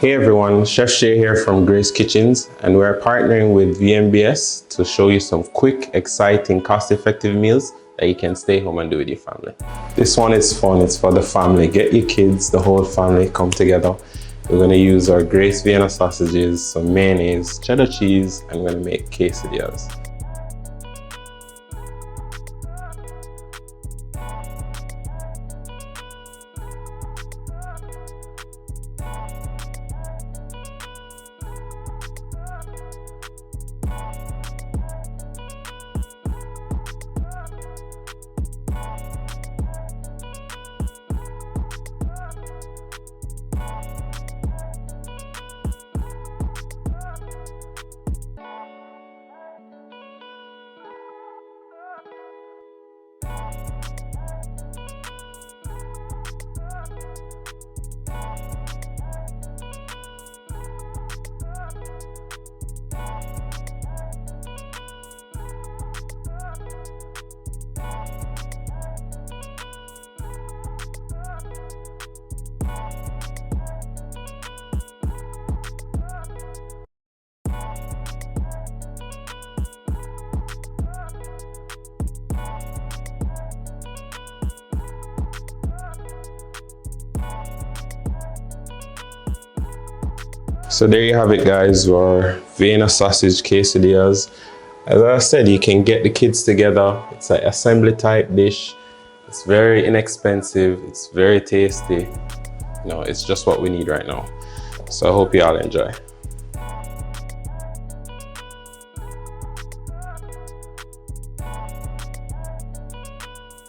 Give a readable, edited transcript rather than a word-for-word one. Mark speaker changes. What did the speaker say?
Speaker 1: Hey everyone, Chef Shea here from Grace Kitchens, and we're partnering with VMBS to show you some quick, exciting, cost-effective meals that you can stay home and do with your family. This one is fun, it's for the family. Get your kids, the whole family, come together. We're gonna use our Grace Vienna sausages, some mayonnaise, cheddar cheese, and we're gonna make quesadillas. So there you have it, guys, our Vienna sausage quesadillas. As I said, you can get the kids together. It's an assembly type dish. It's very inexpensive. It's very tasty. You know, it's just what we need right now. So I hope you all enjoy.